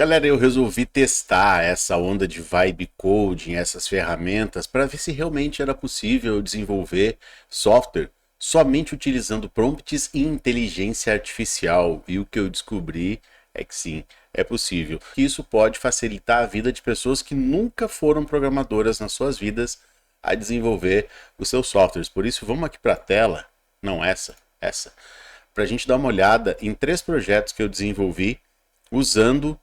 Galera, eu resolvi testar essa onda de vibe coding, essas ferramentas, para ver se realmente era possível desenvolver software somente utilizando prompts e inteligência artificial. E o que eu descobri é que sim, é possível. Isso pode facilitar a vida de pessoas que nunca foram programadoras nas suas vidas a desenvolver os seus softwares. Por isso, vamos aqui para a tela, não essa, para a gente dar uma olhada em 3 projetos que eu desenvolvi usando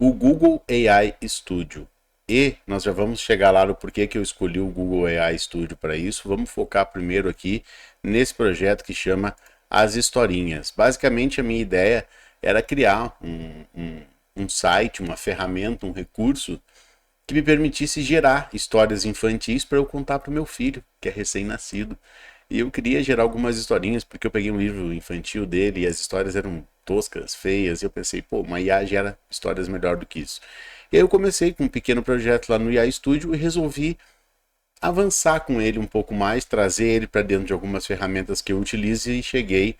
o Google AI Studio. E nós já vamos chegar lá no porquê que eu escolhi o Google AI Studio para isso. Vamos focar primeiro aqui nesse projeto que chama As Historinhas. Basicamente, a minha ideia era criar um site, uma ferramenta, um recurso que me permitisse gerar histórias infantis para eu contar para o meu filho, que é recém-nascido. E eu queria gerar algumas historinhas, porque eu peguei um livro infantil dele e as histórias eram toscas, feias, e eu pensei, pô, uma IA gera histórias melhor do que isso. E aí eu comecei com um pequeno projeto lá no IA Studio e resolvi avançar com ele um pouco mais, trazer ele para dentro de algumas ferramentas que eu utilizo e cheguei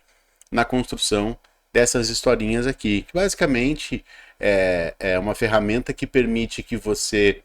na construção dessas historinhas aqui, que basicamente é uma ferramenta que permite que você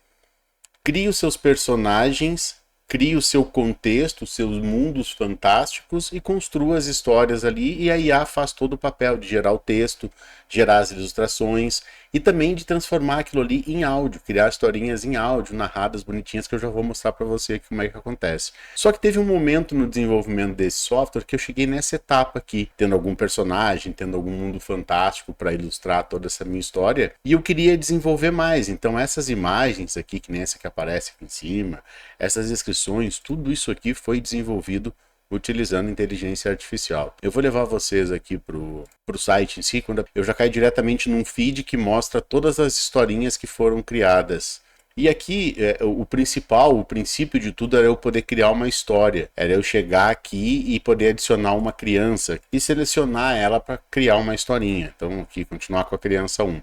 crie os seus personagens, crie o seu contexto, os seus mundos fantásticos e construa as histórias ali. E a IA faz todo o papel de gerar o texto, gerar as ilustrações e também de transformar aquilo ali em áudio, criar historinhas em áudio, narradas bonitinhas, que eu já vou mostrar para você como é que acontece. Só que teve um momento no desenvolvimento desse software que eu cheguei nessa etapa aqui, tendo algum personagem, tendo algum mundo fantástico para ilustrar toda essa minha história, e eu queria desenvolver mais. Então essas imagens aqui, que nem essa que aparece aqui em cima, essas descrições, tudo isso aqui foi desenvolvido utilizando inteligência artificial. Eu vou levar vocês aqui pro site em si, quando eu já caio diretamente num feed que mostra todas as historinhas que foram criadas. E aqui, o principal, o princípio de tudo era eu poder criar uma história. Era eu chegar aqui e poder adicionar uma criança e selecionar ela para criar uma historinha. Então, aqui, continuar com a criança 1.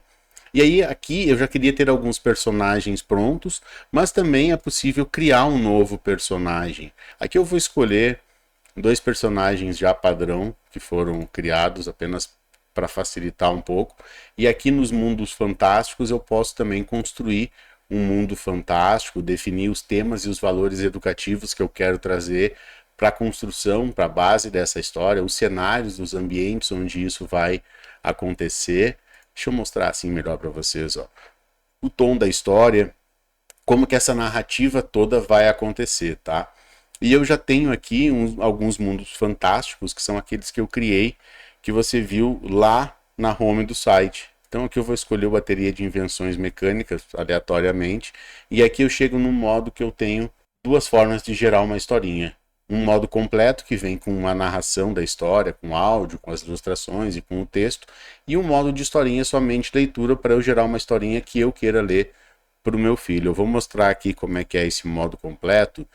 E aí, aqui, eu já queria ter alguns personagens prontos, mas também é possível criar um novo personagem. Aqui eu vou escolher 2 personagens já padrão que foram criados apenas para facilitar um pouco. E aqui nos mundos fantásticos eu posso também construir um mundo fantástico, definir os temas e os valores educativos que eu quero trazer para a construção, para a base dessa história, os cenários, os ambientes onde isso vai acontecer. Deixa eu mostrar assim melhor para vocês, ó. O tom da história, como que essa narrativa toda vai acontecer, tá? E eu já tenho aqui alguns mundos fantásticos, que são aqueles que eu criei, que você viu lá na home do site. Então aqui eu vou escolher bateria de invenções mecânicas aleatoriamente, e aqui eu chego num modo que eu tenho 2 formas de gerar uma historinha. Um modo completo, que vem com uma narração da história, com áudio, com as ilustrações e com o texto, e um modo de historinha somente leitura, para eu gerar uma historinha que eu queira ler para o meu filho. Eu vou mostrar aqui como é que é esse modo completo.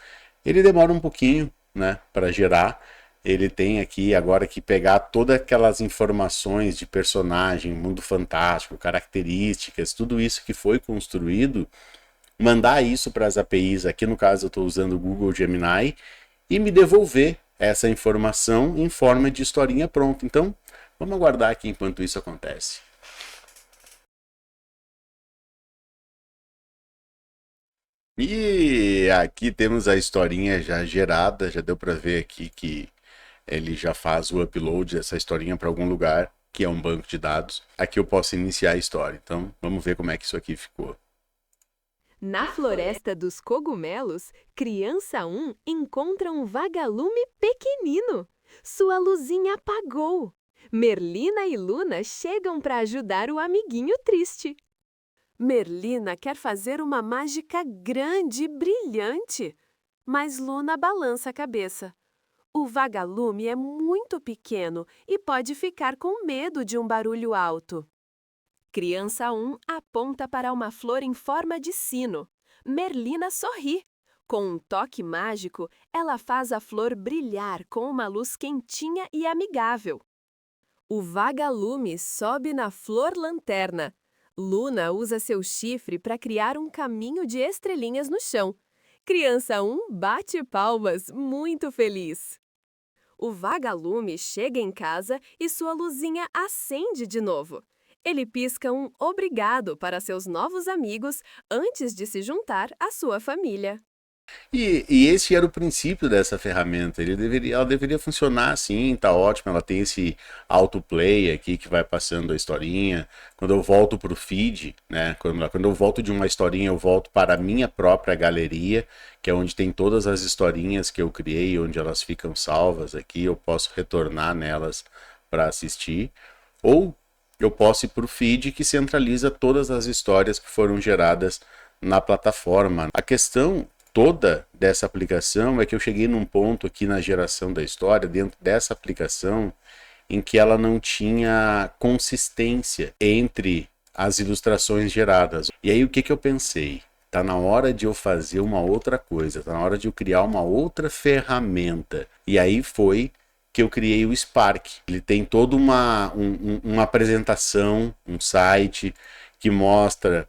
Ele demora um pouquinho, né, para gerar. Ele tem aqui agora que pegar todas aquelas informações de personagem, mundo fantástico, características, tudo isso que foi construído, mandar isso para as APIs. Aqui no caso eu estou usando o Google Gemini, e me devolver essa informação em forma de historinha pronta. Então, vamos aguardar aqui enquanto isso acontece. E aqui temos a historinha já gerada, já deu para ver aqui que ele já faz o upload dessa historinha para algum lugar, que é um banco de dados. Aqui eu posso iniciar a história. Então, vamos ver como é que isso aqui ficou. Na floresta dos cogumelos, criança 1 encontra um vagalume pequenino. Sua luzinha apagou. Merlina e Luna chegam para ajudar o amiguinho triste. Merlina quer fazer uma mágica grande e brilhante, mas Luna balança a cabeça. O vagalume é muito pequeno e pode ficar com medo de um barulho alto. Criança 1 aponta para uma flor em forma de sino. Merlina sorri. Com um toque mágico, ela faz a flor brilhar com uma luz quentinha e amigável. O vagalume sobe na flor-lanterna. Luna usa seu chifre para criar um caminho de estrelinhas no chão. Criança 1 bate palmas, muito feliz. O vagalume chega em casa e sua luzinha acende de novo. Ele pisca um obrigado para seus novos amigos antes de se juntar à sua família. E esse era o princípio dessa ferramenta. Ela deveria funcionar assim, tá ótimo. Ela tem esse autoplay aqui que vai passando a historinha. Quando eu volto para o feed, né? Quando eu volto de uma historinha, eu volto para a minha própria galeria, que é onde tem todas as historinhas que eu criei, onde elas ficam salvas aqui. Eu posso retornar nelas para assistir. Ou eu posso ir para o feed que centraliza todas as histórias que foram geradas na plataforma. A questão toda dessa aplicação é que eu cheguei num ponto aqui na geração da história, dentro dessa aplicação, em que ela não tinha consistência entre as ilustrações geradas. E aí o que eu pensei? Tá na hora de eu fazer uma outra coisa, tá na hora de eu criar uma outra ferramenta. E aí foi que eu criei o Spark. Ele tem toda uma apresentação, um site que mostra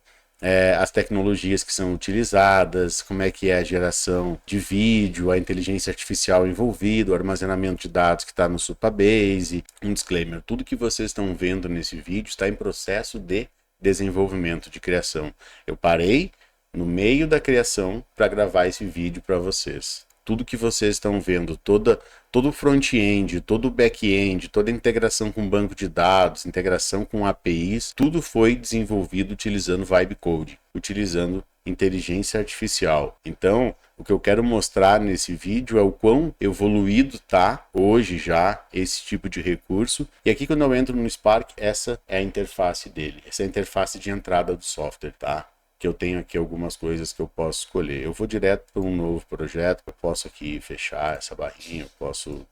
as tecnologias que são utilizadas, como é que é a geração de vídeo, a inteligência artificial envolvida, o armazenamento de dados que está no Supabase. Um disclaimer, tudo que vocês estão vendo nesse vídeo está em processo de desenvolvimento, de criação. Eu parei no meio da criação para gravar esse vídeo para vocês. Tudo que vocês estão vendo, todo o front-end, todo o back-end, toda a integração com banco de dados, integração com APIs, tudo foi desenvolvido utilizando Vibe Code, utilizando inteligência artificial. Então, o que eu quero mostrar nesse vídeo é o quão evoluído está hoje já esse tipo de recurso. E aqui quando eu entro no Spark, essa é a interface dele, essa é a interface de entrada do software, tá? Que eu tenho aqui algumas coisas que eu posso escolher. Eu vou direto para um novo projeto, eu posso aqui fechar essa barrinha, eu posso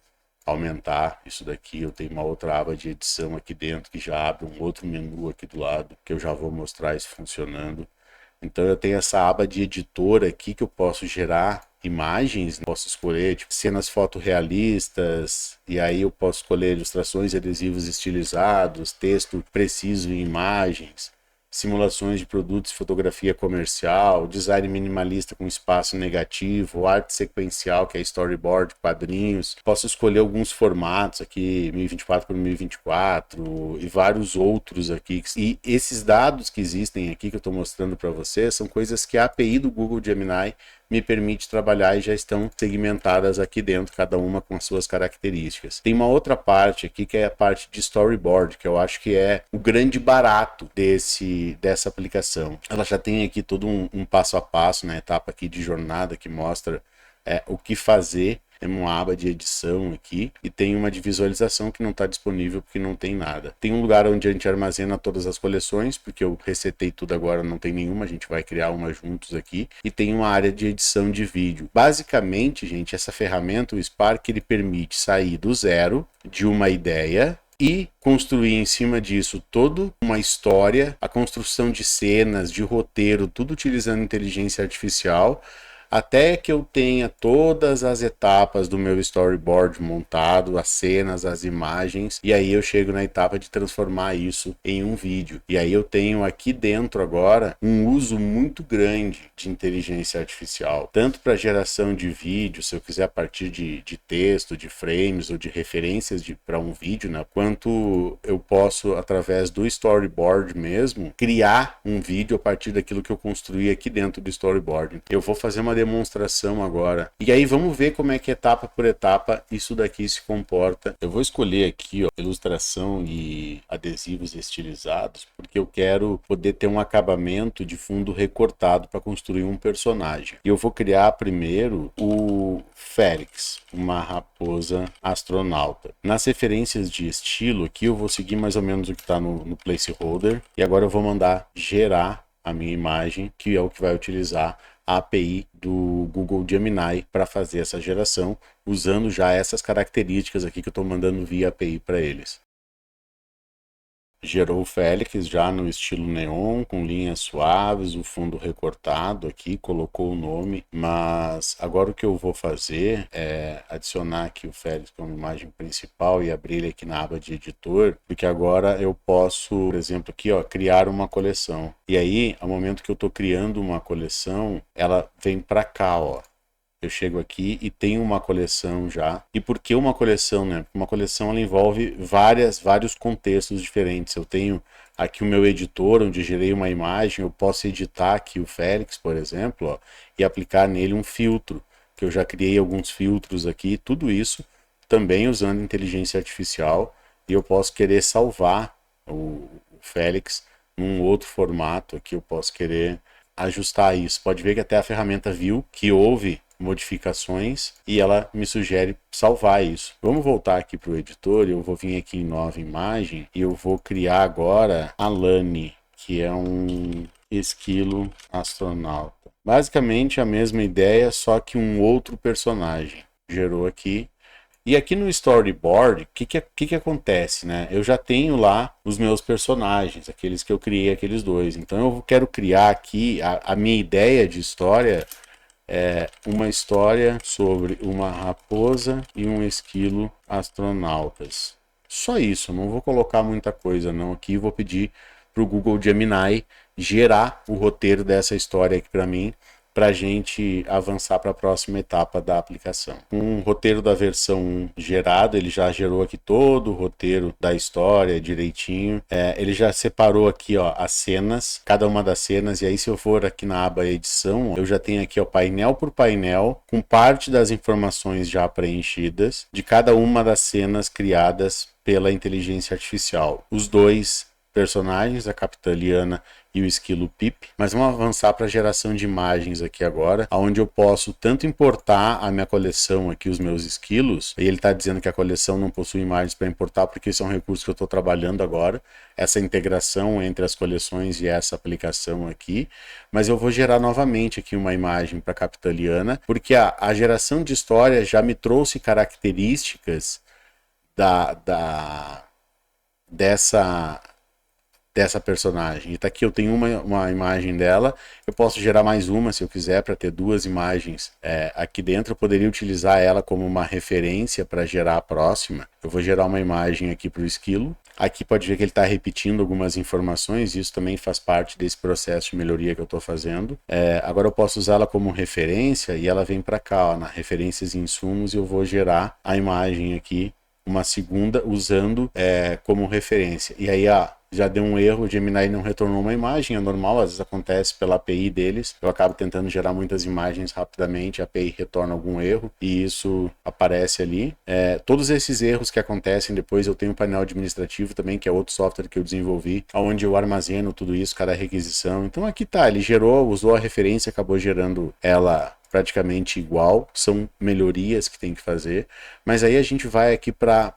aumentar isso daqui, eu tenho uma outra aba de edição aqui dentro que já abre um outro menu aqui do lado, que eu já vou mostrar isso funcionando. Então eu tenho essa aba de editor aqui que eu posso gerar imagens, posso escolher tipo, cenas fotorrealistas, e aí eu posso escolher ilustrações e adesivos estilizados, texto preciso em imagens, simulações de produtos, fotografia comercial, design minimalista com espaço negativo, arte sequencial, que é storyboard, quadrinhos. Posso escolher alguns formatos aqui, 1024 por 1024 e vários outros aqui. E esses dados que existem aqui que eu estou mostrando para vocês são coisas que a API do Google Gemini me permite trabalhar e já estão segmentadas aqui dentro, cada uma com as suas características. Tem uma outra parte aqui que é a parte de storyboard, que eu acho que é o grande barato dessa aplicação. Ela já tem aqui todo um passo a passo, né, etapa aqui de jornada que mostra o que fazer. Tem uma aba de edição aqui e tem uma de visualização que não está disponível porque não tem nada. Tem um lugar onde a gente armazena todas as coleções, porque eu resetei tudo agora, não tem nenhuma, a gente vai criar uma juntos aqui. E tem uma área de edição de vídeo. Basicamente, gente, essa ferramenta, o Spark, ele permite sair do zero de uma ideia e construir em cima disso toda uma história, a construção de cenas, de roteiro, tudo utilizando inteligência artificial, até que eu tenha todas as etapas do meu storyboard montado, as cenas, as imagens, e aí eu chego na etapa de transformar isso em um vídeo. E aí eu tenho aqui dentro agora um uso muito grande de inteligência artificial, tanto para geração de vídeo, se eu quiser a partir de texto, de frames ou de referências para um vídeo, né? Quanto eu posso, através do storyboard mesmo, criar um vídeo a partir daquilo que eu construí aqui dentro do storyboard. Eu vou fazer uma demonstração agora. E aí vamos ver como é que etapa por etapa isso daqui se comporta. Eu vou escolher aqui, ó, ilustração e adesivos estilizados, porque eu quero poder ter um acabamento de fundo recortado para construir um personagem. E eu vou criar primeiro o Félix, uma raposa astronauta. Nas referências de estilo aqui eu vou seguir mais ou menos o que está no placeholder. E agora eu vou mandar gerar a minha imagem, que é o que vai utilizar a API do Google Gemini para fazer essa geração, usando já essas características aqui que eu estou mandando via API para eles. Gerou o Félix já no estilo neon, com linhas suaves, o fundo recortado aqui, colocou o nome, mas agora o que eu vou fazer é adicionar aqui o Félix como imagem principal e abrir ele aqui na aba de editor, porque agora eu posso, por exemplo, aqui, ó, criar uma coleção. E aí, ao momento que eu estou criando uma coleção, ela vem para cá, ó. Eu chego aqui e tenho uma coleção já. E por que uma coleção, né? Porque uma coleção ela envolve vários contextos diferentes. Eu tenho aqui o meu editor, onde eu gerei uma imagem, eu posso editar aqui o Félix, por exemplo, ó, e aplicar nele um filtro, que eu já criei alguns filtros aqui, tudo isso também usando inteligência artificial, e eu posso querer salvar o Félix num outro formato aqui, eu posso querer ajustar isso. Pode ver que até a ferramenta viu que houve modificações e ela me sugere salvar isso. Vamos voltar aqui para o editor, eu vou vir aqui em nova imagem e eu vou criar agora a Lani, que é um esquilo astronauta. Basicamente a mesma ideia, só que um outro personagem. Gerou aqui. E aqui no storyboard, o que acontece, né? Eu já tenho lá os meus personagens, aqueles que eu criei, aqueles dois. Então eu quero criar aqui, a minha ideia de história é uma história sobre uma raposa e um esquilo astronautas. Só isso, não vou colocar muita coisa não aqui, vou pedir para o Google Gemini gerar o roteiro dessa história aqui para mim, para a gente avançar para a próxima etapa da aplicação. Um roteiro da versão 1 gerado, ele já gerou aqui todo o roteiro da história direitinho. Ele já separou aqui, ó, as cenas, cada uma das cenas, e aí se eu for aqui na aba edição, eu já tenho aqui, ó, painel por painel, com parte das informações já preenchidas de cada uma das cenas criadas pela inteligência artificial. Os dois personagens, a Capitã Liana e o esquilo Pip, mas vamos avançar para a geração de imagens aqui agora, onde eu posso tanto importar a minha coleção aqui, os meus esquilos, e ele está dizendo que a coleção não possui imagens para importar, porque esse é um recurso que eu estou trabalhando agora, essa integração entre as coleções e essa aplicação aqui, mas eu vou gerar novamente aqui uma imagem para a Capitã Liana, porque a geração de história já me trouxe características dessa personagem. E tá aqui, eu tenho uma imagem dela, eu posso gerar mais uma se eu quiser, para ter duas imagens aqui dentro. Eu poderia utilizar ela como uma referência para gerar a próxima. Eu vou gerar uma imagem aqui para o esquilo. Aqui pode ver que ele está repetindo algumas informações, isso também faz parte desse processo de melhoria que eu estou fazendo. Agora eu posso usá-la como referência e ela vem para cá, ó, na referências e insumos, e eu vou gerar a imagem aqui, uma segunda, usando como referência. E aí, já deu um erro, o Gemini não retornou uma imagem, é normal, às vezes acontece pela API deles, eu acabo tentando gerar muitas imagens rapidamente, a API retorna algum erro e isso aparece ali. Todos esses erros que acontecem depois, eu tenho um painel administrativo também, que é outro software que eu desenvolvi, onde eu armazeno tudo isso, cada requisição. Então aqui tá, ele gerou, usou a referência, acabou gerando ela praticamente igual, são melhorias que tem que fazer, mas aí a gente vai aqui para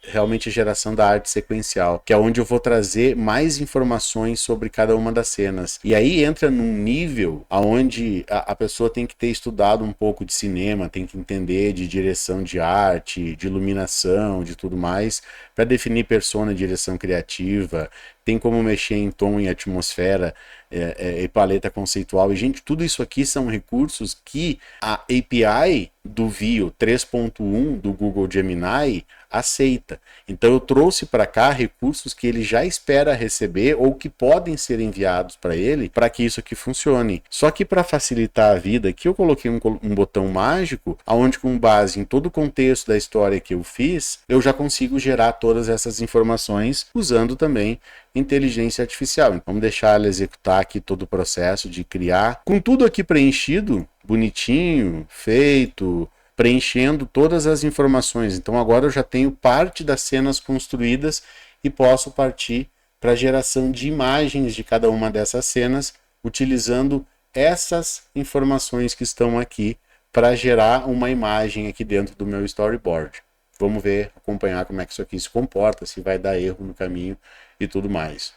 realmente a geração da arte sequencial, que é onde eu vou trazer mais informações sobre cada uma das cenas, e aí entra num nível onde a pessoa tem que ter estudado um pouco de cinema, tem que entender de direção de arte, de iluminação, de tudo mais, para definir persona, direção criativa, tem como mexer em tom e atmosfera, e paleta conceitual. E, gente, tudo isso aqui são recursos que a API do Veo 3.1 do Google Gemini aceita. Então eu trouxe para cá recursos que ele já espera receber ou que podem ser enviados para ele para que isso aqui funcione. Só que para facilitar a vida aqui eu coloquei um botão mágico onde, com base em todo o contexto da história que eu fiz, eu já consigo gerar todas essas informações usando também inteligência artificial. Então, vamos deixar ela executar aqui todo o processo de criar, com tudo aqui preenchido, bonitinho, feito, preenchendo todas as informações. Então agora eu já tenho parte das cenas construídas e posso partir para a geração de imagens de cada uma dessas cenas, utilizando essas informações que estão aqui para gerar uma imagem aqui dentro do meu storyboard. Vamos ver, acompanhar como é que isso aqui se comporta, se vai dar erro no caminho e tudo mais.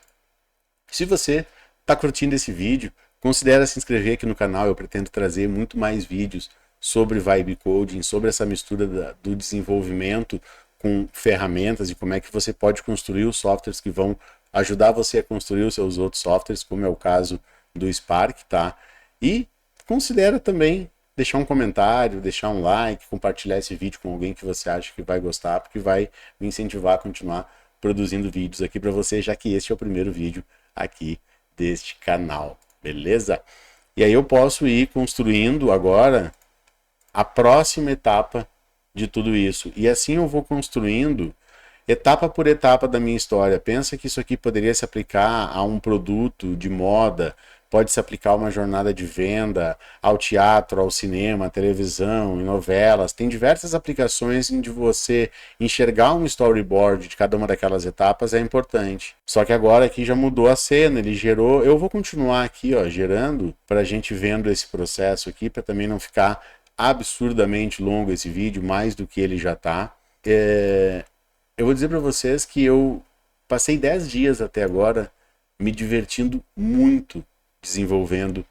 Se você está curtindo esse vídeo, considere se inscrever aqui no canal. Eu pretendo trazer muito mais vídeos sobre Vibe Coding, sobre essa mistura do desenvolvimento com ferramentas e como é que você pode construir os softwares que vão ajudar você a construir os seus outros softwares, como é o caso do Spark, tá? E considera também deixar um comentário, deixar um like, compartilhar esse vídeo com alguém que você acha que vai gostar, porque vai me incentivar a continuar produzindo vídeos aqui para você, já que este é o primeiro vídeo aqui deste canal, beleza? E aí eu posso ir construindo agora a próxima etapa de tudo isso. E assim eu vou construindo etapa por etapa da minha história. Pensa que isso aqui poderia se aplicar a um produto de moda, pode se aplicar a uma jornada de venda, ao teatro, ao cinema, à televisão, em novelas. Tem diversas aplicações onde você enxergar um storyboard de cada uma daquelas etapas é importante. Só que agora aqui já mudou a cena, ele gerou... Eu vou continuar aqui, ó, gerando, para a gente vendo esse processo aqui, para também não ficar absurdamente longo esse vídeo, mais do que ele já está. Eu vou dizer para vocês que eu passei 10 dias até agora me divertindo muito desenvolvendo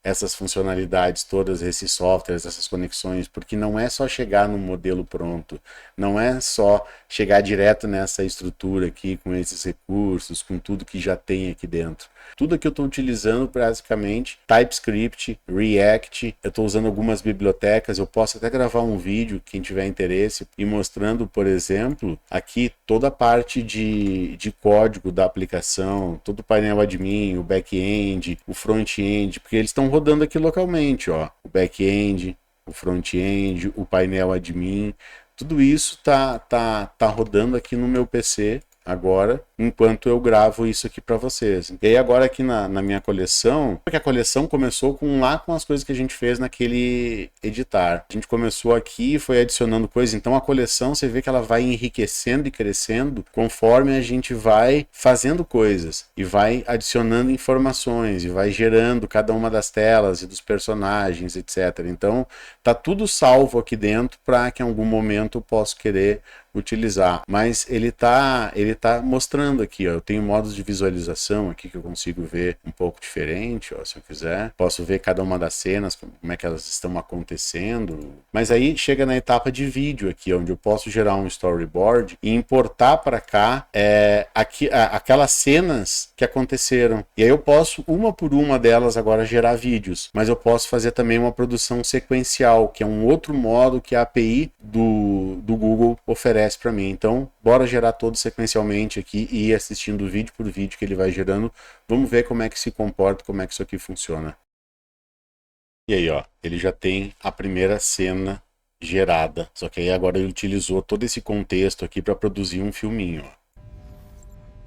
essas funcionalidades todas, esses softwares, essas conexões, porque não é só chegar no modelo pronto, não é só chegar direto nessa estrutura aqui, com esses recursos, com tudo que já tem aqui dentro. Tudo que eu estou utilizando, basicamente, TypeScript, React, eu estou usando algumas bibliotecas, eu posso até gravar um vídeo, quem tiver interesse, e mostrando, por exemplo, aqui toda a parte de código da aplicação, todo o painel admin, o back-end, o front-end, porque eles estão rodando aqui localmente, ó, o back-end, o front-end, o painel admin, tudo isso tá rodando aqui no meu PC agora, enquanto eu gravo isso aqui para vocês. E aí agora aqui na minha coleção, porque a coleção começou com as coisas que a gente fez naquele editar. A gente começou aqui e foi adicionando coisas, então a coleção você vê que ela vai enriquecendo e crescendo conforme a gente vai fazendo coisas e vai adicionando informações e vai gerando cada uma das telas e dos personagens, etc. Então tá tudo salvo aqui dentro para que em algum momento eu possa querer utilizar, mas ele tá mostrando aqui, ó, eu tenho modos de visualização aqui que eu consigo ver um pouco diferente, ó, se eu quiser, posso ver cada uma das cenas, como é que elas estão acontecendo, mas aí chega na etapa de vídeo aqui, onde eu posso gerar um storyboard e importar para cá aquelas cenas que aconteceram, e aí eu posso, uma por uma delas agora gerar vídeos, mas eu posso fazer também uma produção sequencial, que é um outro modo que a API do Google oferece para mim. Então, bora gerar todo sequencialmente aqui e ir assistindo vídeo por vídeo que ele vai gerando. Vamos ver como é que se comporta, como é que isso aqui funciona. E aí, ó, ele já tem a primeira cena gerada. Só que aí agora ele utilizou todo esse contexto aqui para produzir um filminho, ó.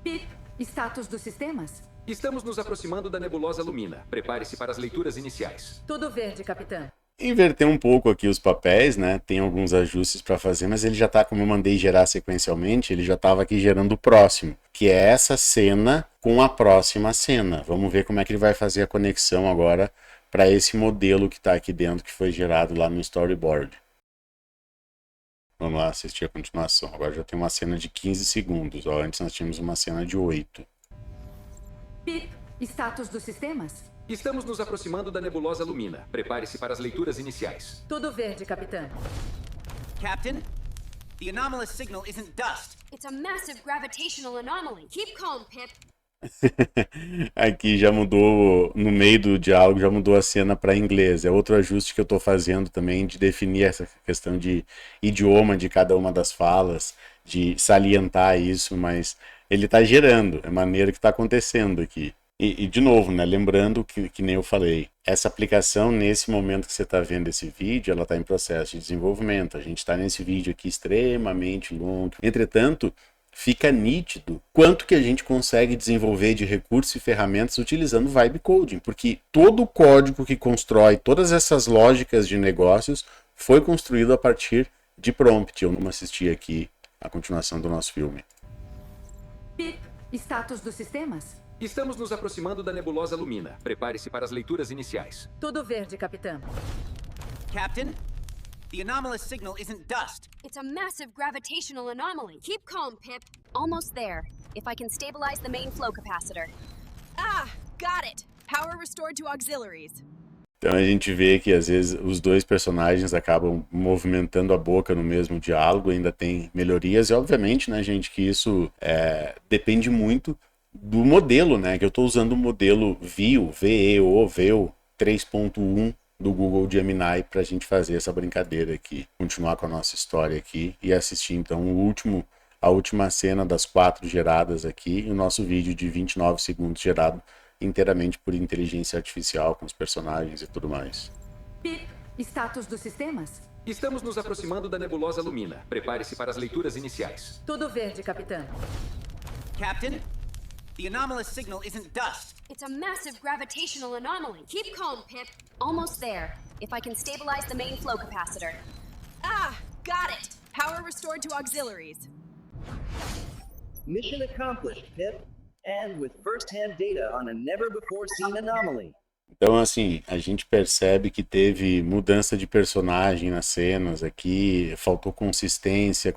Pip, status dos sistemas? Estamos nos aproximando da nebulosa Lumina. Prepare-se para as leituras iniciais. Tudo verde, capitã. Inverter um pouco aqui os papéis, né? Tem alguns ajustes para fazer, mas ele já tá, como eu mandei gerar sequencialmente, ele já estava aqui gerando o próximo, que é essa cena com a próxima cena. Vamos ver como é que ele vai fazer a conexão agora para esse modelo que está aqui dentro, que foi gerado lá no storyboard. Vamos lá assistir a continuação. Agora já tem uma cena de 15 segundos. Ó, antes nós tínhamos uma cena de 8. Pip, status dos sistemas? Estamos nos aproximando da nebulosa Lumina. Prepare-se para as leituras iniciais. Tudo verde, capitã. Captain, the anomalous signal isn't dust. It's a massive gravitational anomaly. Keep calm, Pip. Aqui já mudou, no meio do diálogo, já mudou a cena para inglês. É outro ajuste que eu estou fazendo também, de definir essa questão de idioma de cada uma das falas, de salientar isso, mas ele está gerando, é a maneira que está acontecendo aqui. E de novo, né, lembrando que nem eu falei, essa aplicação, nesse momento que você está vendo esse vídeo, ela está em processo de desenvolvimento. A gente está nesse vídeo aqui extremamente longo. Entretanto, fica nítido quanto que a gente consegue desenvolver de recursos e ferramentas utilizando Vibe Coding, porque todo o código que constrói todas essas lógicas de negócios foi construído a partir de prompt. Eu não assisti aqui a continuação do nosso filme. Pip, status dos sistemas? Estamos nos aproximando da nebulosa Lumina. Prepare-se para as leituras iniciais. Tudo verde, capitã. Captain, the anomalous signal isn't dust. It's a massive gravitational anomaly. Keep calm, Pip. Almost there. If I can stabilize the main flow capacitor. Ah, got it. Power restored to auxiliaries. Então a gente vê que às vezes os dois personagens acabam movimentando a boca no mesmo diálogo, ainda tem melhorias, e obviamente, né, gente, que isso depende muito do modelo, né, que eu estou usando o modelo VEO 3.1 do Google Gemini para a gente fazer essa brincadeira aqui, continuar com a nossa história aqui e assistir então a última cena das 4 geradas aqui, e o nosso vídeo de 29 segundos gerado inteiramente por inteligência artificial, com os personagens e tudo mais. Pip, status dos sistemas? Estamos nos aproximando da nebulosa Lumina. Prepare-se para as leituras iniciais. Tudo verde, capitã. Captain, the anomalous signal isn't dust. It's a massive gravitational anomaly. Keep calm, Pip. Almost there. If I can stabilize the main flow capacitor. Ah, got it. Power restored to auxiliaries. Mission accomplished, Pip. And with first-hand data on a never-before-seen anomaly. Então, assim, a gente percebe que teve mudança de personagem nas cenas aqui, faltou consistência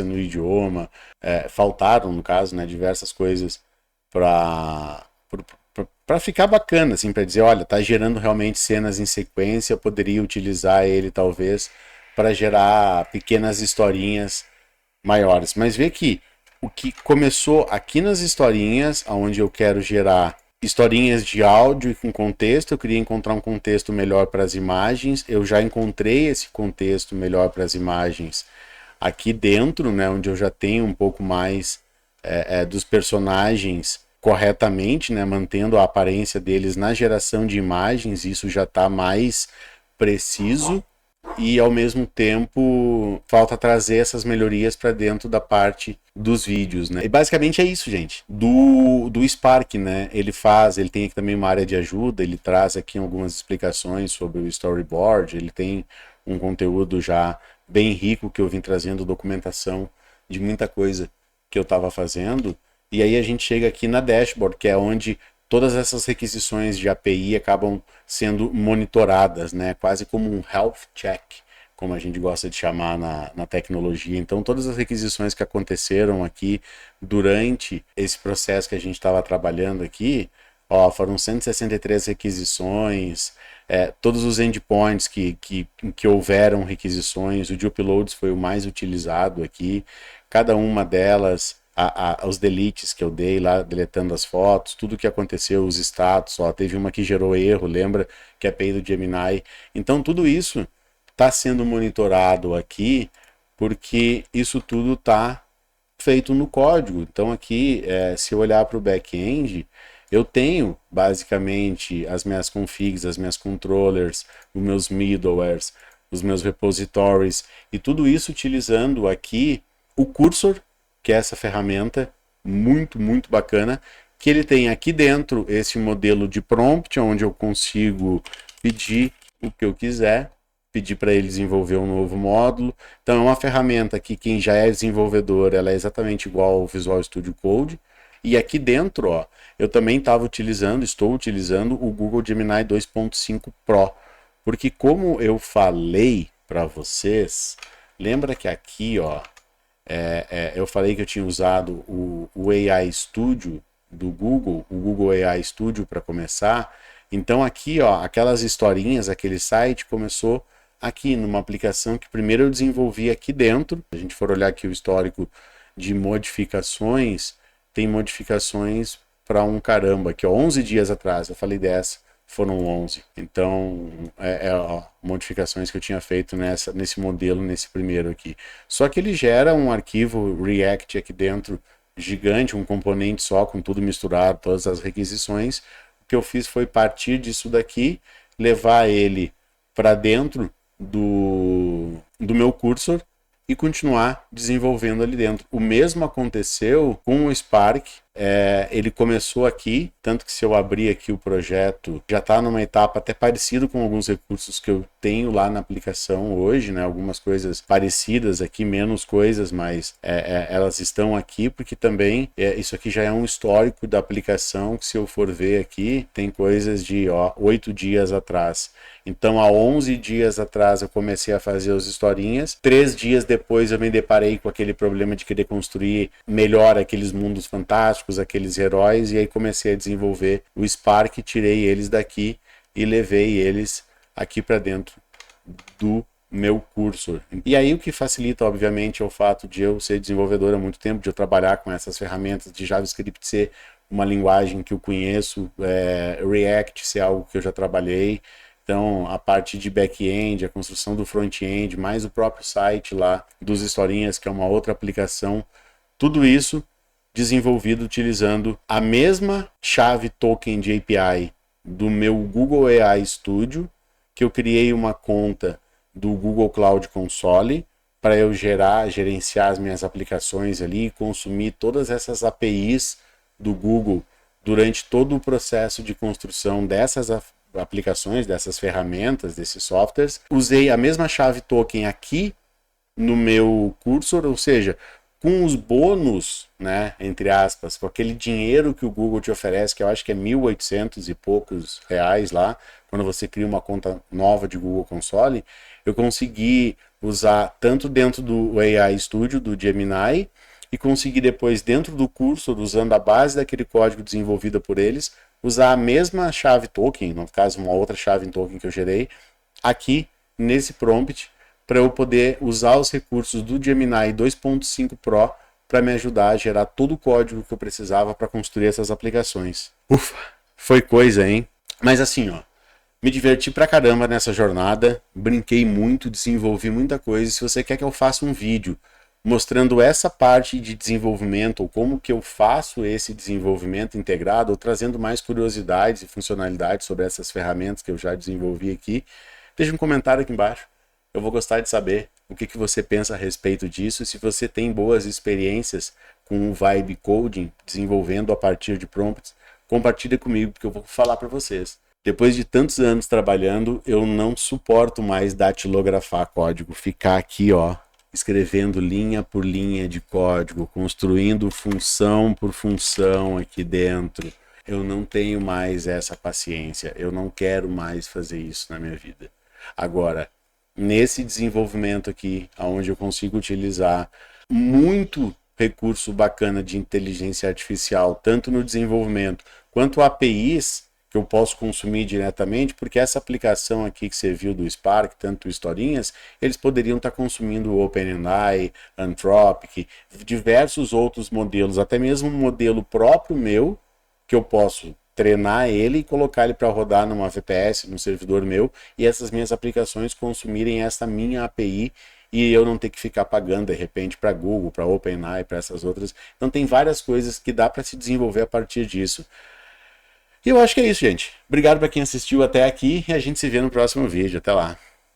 no idioma, faltaram, no caso, né, diversas coisas para ficar bacana, assim, para dizer, olha, tá gerando realmente cenas em sequência, eu poderia utilizar ele, talvez, para gerar pequenas historinhas maiores. Mas vê que o que começou aqui nas historinhas, onde eu quero gerar historinhas de áudio e com contexto, eu queria encontrar um contexto melhor para as imagens, eu já encontrei esse contexto melhor para as imagens aqui dentro, né, onde eu já tenho um pouco mais dos personagens corretamente, né, mantendo a aparência deles na geração de imagens, isso já está mais preciso. E ao mesmo tempo falta trazer essas melhorias para dentro da parte dos vídeos, né? E basicamente é isso, gente. Do Spark, né? Ele tem aqui também uma área de ajuda, ele traz aqui algumas explicações sobre o storyboard, ele tem um conteúdo já bem rico que eu vim trazendo documentação de muita coisa que eu estava fazendo. E aí a gente chega aqui na dashboard, que é onde todas essas requisições de API acabam sendo monitoradas, né? Quase como um health check, como a gente gosta de chamar na tecnologia. Então, todas as requisições que aconteceram aqui durante esse processo que a gente estava trabalhando aqui, foram 163 requisições, todos os endpoints que houveram requisições, o Duploads foi o mais utilizado aqui, cada uma delas, os deletes que eu dei lá, deletando as fotos, tudo que aconteceu, os status, teve uma que gerou erro, lembra? Que é a API do Gemini. Então tudo isso está sendo monitorado aqui, porque isso tudo está feito no código. Então aqui, se eu olhar para o back-end, eu tenho basicamente as minhas configs, as minhas controllers, os meus middlewares, os meus repositories, e tudo isso utilizando aqui o Cursor, que é essa ferramenta muito, muito bacana, que ele tem aqui dentro esse modelo de prompt, onde eu consigo pedir o que eu quiser, pedir para ele desenvolver um novo módulo. Então é uma ferramenta que quem já é desenvolvedor, ela é exatamente igual ao Visual Studio Code. E aqui dentro, eu também estou utilizando o Google Gemini 2.5 Pro, porque como eu falei para vocês, lembra que aqui, eu falei que eu tinha usado o AI Studio do Google, o Google AI Studio para começar. Então aqui, aquelas historinhas, aquele site começou aqui numa aplicação que primeiro eu desenvolvi aqui dentro. Se a gente for olhar aqui o histórico de modificações, tem modificações para um caramba aqui, 11 dias atrás, eu falei dessa, foram 11. Então, modificações que eu tinha feito nesse modelo, nesse primeiro aqui. Só que ele gera um arquivo React aqui dentro, gigante, um componente só, com tudo misturado, todas as requisições. O que eu fiz foi partir disso daqui, levar ele para dentro do meu cursor e continuar desenvolvendo ali dentro. O mesmo aconteceu com o Spark. Ele começou aqui, tanto que se eu abrir aqui o projeto, já está numa etapa até parecido com alguns recursos que eu tenho lá na aplicação hoje, né? Algumas coisas parecidas aqui, menos coisas, mas elas estão aqui porque também isso aqui já é um histórico da aplicação, que se eu for ver aqui, tem coisas de 8 dias atrás. Então, há 11 dias atrás eu comecei a fazer as historinhas, 3 dias depois eu me deparei com aquele problema de querer construir melhor aqueles mundos fantásticos, aqueles heróis, e aí comecei a desenvolver o Spark, tirei eles daqui e levei eles aqui para dentro do meu cursor. E aí o que facilita, obviamente, é o fato de eu ser desenvolvedor há muito tempo, de eu trabalhar com essas ferramentas, de JavaScript ser uma linguagem que eu conheço, React ser algo que eu já trabalhei. Então, a parte de back-end, a construção do front-end, mais o próprio site lá dos historinhas, que é uma outra aplicação, tudo isso desenvolvido utilizando a mesma chave token de API do meu Google AI Studio, que eu criei uma conta do Google Cloud Console para eu gerenciar as minhas aplicações ali, consumir todas essas APIs do Google durante todo o processo de construção dessas aplicações, dessas ferramentas, desses softwares. Usei a mesma chave token aqui no meu cursor, ou seja, com os bônus, né, entre aspas, com aquele dinheiro que o Google te oferece, que eu acho que é 1.800 e poucos reais lá, quando você cria uma conta nova de Google Console, eu consegui usar tanto dentro do AI Studio, do Gemini, e consegui depois dentro do cursor, usando a base daquele código desenvolvido por eles, usar a mesma chave token, no caso uma outra chave em token que eu gerei, aqui nesse prompt, para eu poder usar os recursos do Gemini 2.5 Pro para me ajudar a gerar todo o código que eu precisava para construir essas aplicações. Ufa, foi coisa, hein? Mas assim, ó, me diverti pra caramba nessa jornada, brinquei muito, desenvolvi muita coisa. Se você quer que eu faça um vídeo mostrando essa parte de desenvolvimento, ou como que eu faço esse desenvolvimento integrado, ou trazendo mais curiosidades e funcionalidades sobre essas ferramentas que eu já desenvolvi aqui, deixa um comentário aqui embaixo. Eu vou gostar de saber o que você pensa a respeito disso. Se você tem boas experiências com o Vibe Coding, desenvolvendo a partir de prompts, compartilha comigo, porque eu vou falar para vocês. Depois de tantos anos trabalhando, eu não suporto mais datilografar código, ficar aqui, ó, escrevendo linha por linha de código, construindo função por função aqui dentro. Eu não tenho mais essa paciência, eu não quero mais fazer isso na minha vida. Agora, nesse desenvolvimento aqui, onde eu consigo utilizar muito recurso bacana de inteligência artificial, tanto no desenvolvimento quanto APIs que eu posso consumir diretamente, porque essa aplicação aqui que você viu do Spark, tanto historinhas, eles poderiam estar consumindo o OpenAI, Anthropic, diversos outros modelos, até mesmo um modelo próprio meu, que eu posso treinar ele e colocar ele para rodar numa VPS, num servidor meu, e essas minhas aplicações consumirem essa minha API e eu não ter que ficar pagando de repente para Google, para OpenAI, para essas outras. Então tem várias coisas que dá para se desenvolver a partir disso. E eu acho que é isso, gente. Obrigado para quem assistiu até aqui e a gente se vê no próximo vídeo. Até lá.